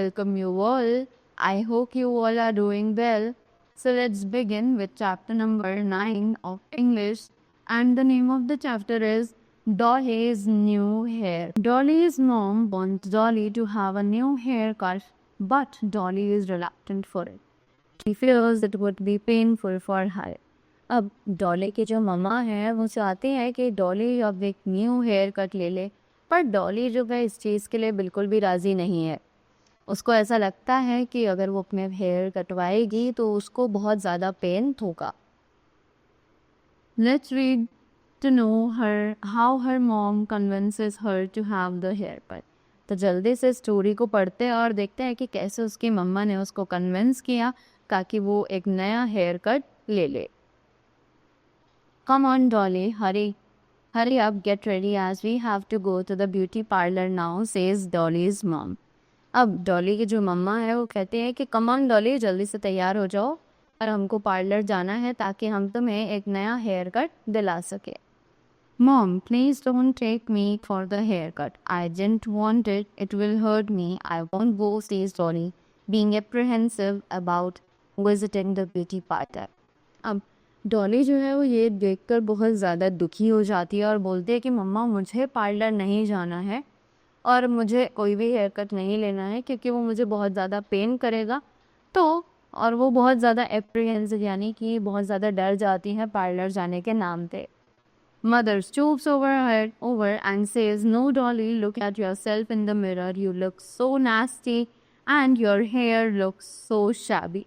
welcome you all. I hope you all are doing well. So let's begin with chapter number 9 of English, and the name of the chapter is Dolly's New Hair. Dolly's mom wants Dolly to have a new haircut, but Dolly is reluctant for it. She fears it would be painful for her. अब डॉली की जो मम्मा है वो चाहती है कि डॉली अब एक न्यू हेयर कट ले ले, पर डॉली जो है इस चीज़ के लिए बिल्कुल भी राज़ी नहीं है। उसको ऐसा लगता है कि अगर वो अपने हेयर कटवाएगी तो उसको बहुत ज़्यादा पेन होगा। Let's read to know her how her mom convinces her to have the haircut. तो जल्दी से स्टोरी को पढ़ते हैं और देखते हैं कि कैसे उसकी मम्मा ने उसको कन्विंस किया ताकि वो एक नया हेयर कट ले ले। Come on, Dolly, hurry. Hurry up, get ready as we have to go to the beauty parlor now, says Dolly's mom. अब डॉली की जो मम्मा है वो कहते हैं कि कम ऑन डॉली, जल्दी से तैयार हो जाओ और हमको पार्लर जाना है ताकि हम तुम्हें एक नया हेयर कट दिला सके। Mom, please don't take me for the haircut. I didn't want it. It will hurt me. I won't go, says Dolly, being apprehensive about visiting the beauty parlor. अब डॉली जो है वो ये देखकर बहुत ज़्यादा दुखी हो जाती है और बोलती है कि मम्मा मुझे पार्लर नहीं जाना है और मुझे कोई भी हेयर कट नहीं लेना है क्योंकि वो मुझे बहुत ज़्यादा पेन करेगा। तो और वो बहुत ज़्यादा एप्रीहेंसिव यानी कि बहुत ज़्यादा डर जाती है पार्लर जाने के नाम पे। Mother stoops over and says, "No, Dolly, look at yourself in the mirror. You look so nasty and your hair looks so shabby."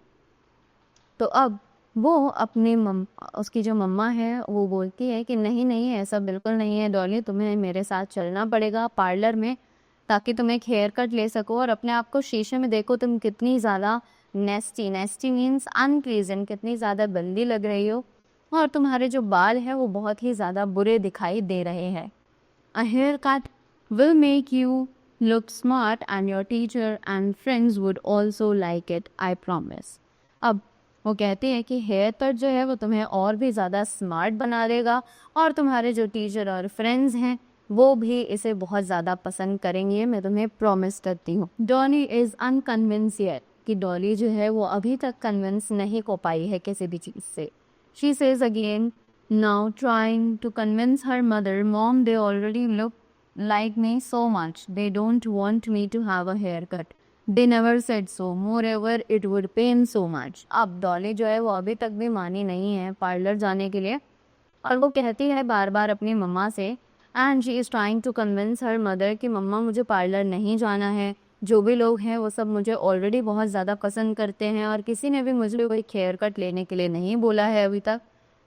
तो अब वो अपने उसकी जो मम्मा है वो बोलती है कि नहीं नहीं, ऐसा बिल्कुल नहीं है डॉली, तुम्हें मेरे साथ चलना पड़ेगा पार्लर में ताकि तुम एक हेयर कट ले सको और अपने आप को शीशे में देखो तुम कितनी ज़्यादा नेस्टी मीन्स अनप्लीजेंट, कितनी ज़्यादा गंदी लग रही हो और तुम्हारे जो बाल हैं वो बहुत ही ज़्यादा बुरे दिखाई दे रहे हैं। A haircut will make you look smart and your teacher and friends would also like it, I promise. अब वो कहती है कि हेयर कट जो है वो तुम्हें और भी ज़्यादा स्मार्ट बना देगा और तुम्हारे जो टीचर और फ्रेंड्स हैं वो भी इसे बहुत ज़्यादा पसंद करेंगे, मैं तुम्हें प्रॉमिस करती हूँ। डॉली इज़ अनकन्विंस येट, कि डॉली जो है वो अभी तक कन्विंस नहीं हो पाई है किसी भी चीज़ से। She says again, now trying to convince her mother, mom they already look like me so much. They don't want me to have a haircut. They never said so. Moreover, it would pain so much. अब डॉली जो है वो अभी तक भी मानी नहीं है पार्लर जाने के लिए और वो कहती है बार बार अपनी मम्मा से, and she is trying to convince her mother कि मम्मा मुझे पार्लर नहीं जाना है, जो भी लोग हैं वो सब मुझे ऑलरेडी बहुत ज़्यादा पसंद करते हैं और किसी ने भी मुझे कोई हेयर कट लेने के लिए नहीं बोला है अभी तक,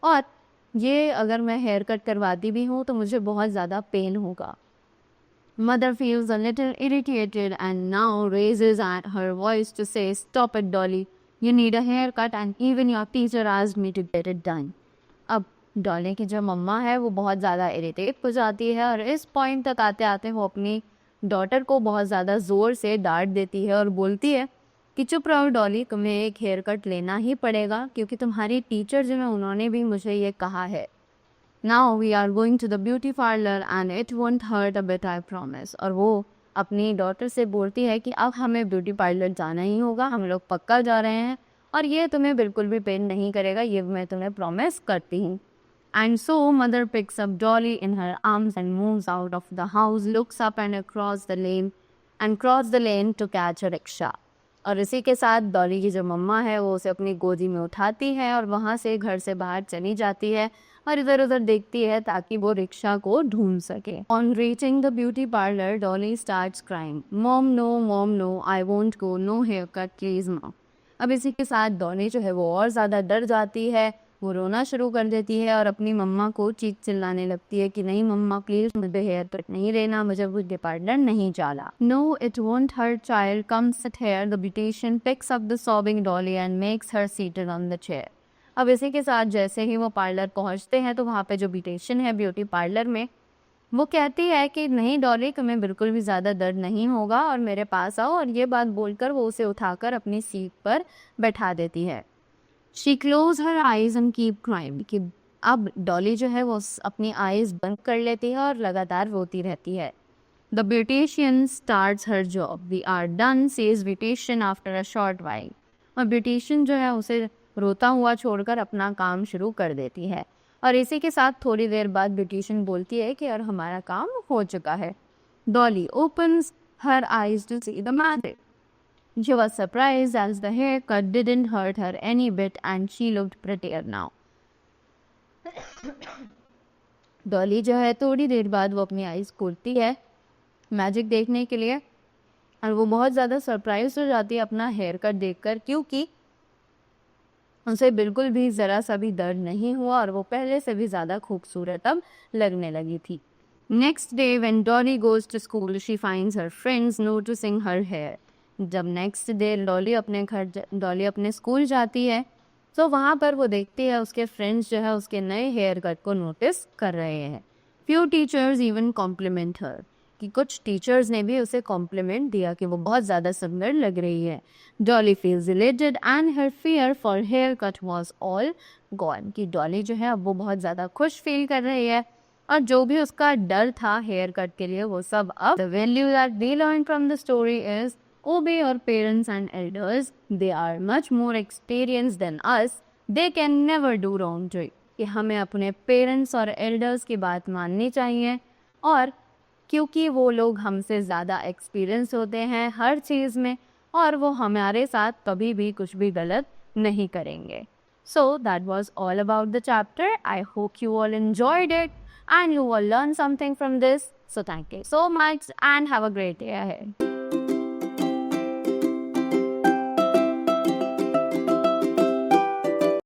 और ये अगर मैं हेयर कट करवाती भी हूँ तो मुझे बहुत ज़्यादा पेन होगा। Mother feels a little irritated and now raises at her voice to say, "Stop it, Dolly. You need a haircut and even your teacher asked me to get it done." अब डॉली की जो मम्मा है वो बहुत ज़्यादा irritate हो जाती है और इस पॉइंट तक आते आते वो अपनी डॉटर को बहुत ज़्यादा ज़ोर से डांट देती है और बोलती है कि चुप रहो डॉली, तुम्हें एक हेयर कट लेना ही पड़ेगा क्योंकि तुम्हारी टीचर जो है उन्होंने भी मुझे ये कहा है। Now we are going to the beauty parlor and it won't hurt a bit, I promise. और वो अपनी डॉटर से बोलती है कि अब हमें ब्यूटी पार्लर जाना ही होगा, हम लोग पक्का जा रहे हैं और ये तुम्हें बिल्कुल भी पेन नहीं करेगा, ये मैं तुम्हें प्रॉमिस करती हूँ। And so mother picks up Dolly in her arms and moves out of the house, looks up and across the lane to catch a rickshaw. और इसी के साथ डॉली की जो मम्मा है वो उसे अपनी गोदी में उठाती है और वहाँ से घर से बाहर चली जाती है और इधर उधर देखती है ताकि वो रिक्शा को ढूंढ सके। On reaching the beauty parlour Dolly starts crying, mom no, I won't go, no haircut please mom. अब इसी के साथ डॉली जो है वो और ज़्यादा डर जाती है, वो रोना शुरू कर देती है और अपनी मम्मा को चीख चिल्लाने लगती है कि नहीं मम्मा प्लीज़, मुझे हेयर कट नहीं लेना, मुझे ब्यूटी पार्लर नहीं जाना। No it won't hurt child, come sit here. The beautician picks up the sobbing Dolly and makes her seated on the chair. अब इसी के साथ जैसे ही वो पार्लर पहुंचते हैं तो वहाँ पे जो ब्यूटिशियन है ब्यूटी पार्लर में, वो कहती है कि नहीं डॉली, तुम्हें बिल्कुल भी ज़्यादा दर्द नहीं होगा और मेरे पास आओ, और ये बात बोलकर वो उसे उठाकर अपनी सीट पर बैठा देती है। She close her eyes and keep crying, कि अब डॉली जो है वो अपनी आइज़ बंद कर लेती है और लगातार रोती रहती है। The beautician starts her job. We are done, says beautician after a short while. और beautician जो है उसे रोता हुआ छोड़कर अपना काम शुरू कर देती है और इसी के साथ थोड़ी देर बाद beautician बोलती है कि यार हमारा काम हो चुका है. Dolly opens her eyes to see the magic. She was surprised as the haircut didn't hurt her any bit and she looked prettier now. Dolly जो है थोड़ी देर बाद वो अपनी आईज खोलती है मैजिक देखने के लिए और वो बहुत ज़्यादा सरप्राइज हो जाती है अपना हेयर कट देखकर क्योंकि उसे बिल्कुल भी ज़रा सा भी दर्द नहीं हुआ और वो पहले से भी ज़्यादा खूबसूरत अब लगने लगी थी. Next day when Dolly goes to school she finds her friends noticing her hair. जब नेक्स्ट डे डॉली अपने स्कूल जाती है तो वहाँ पर वो देखती है उसके फ्रेंड्स जो है उसके नए हेयर कट को नोटिस कर रहे हैं. फ्यू टीचर्स इवन कॉम्प्लीमेंट हर कि कुछ टीचर्स ने भी उसे कॉम्प्लीमेंट दिया कि वो बहुत ज़्यादा सुंदर लग रही है. Dolly feels elated and her fear for haircut was all gone कि डॉली जो है अब वो बहुत ज़्यादा खुश फील कर रही है और जो भी उसका डर था हेयर कट के लिए वो सब अब. The value that we learn from the story is obey your parents and elders. They are much more experienced than us. They can never do wrong to you. कि हमें अपने पेरेंट्स और elders की बात माननी चाहिए और क्योंकि वो लोग हमसे ज़्यादा एक्सपीरियंस होते हैं हर चीज़ में और वो हमारे साथ कभी भी कुछ भी गलत नहीं करेंगे. So that was all about the chapter. I hope you all enjoyed it and you all learned something from this. So thank you so much and have a great day ahead.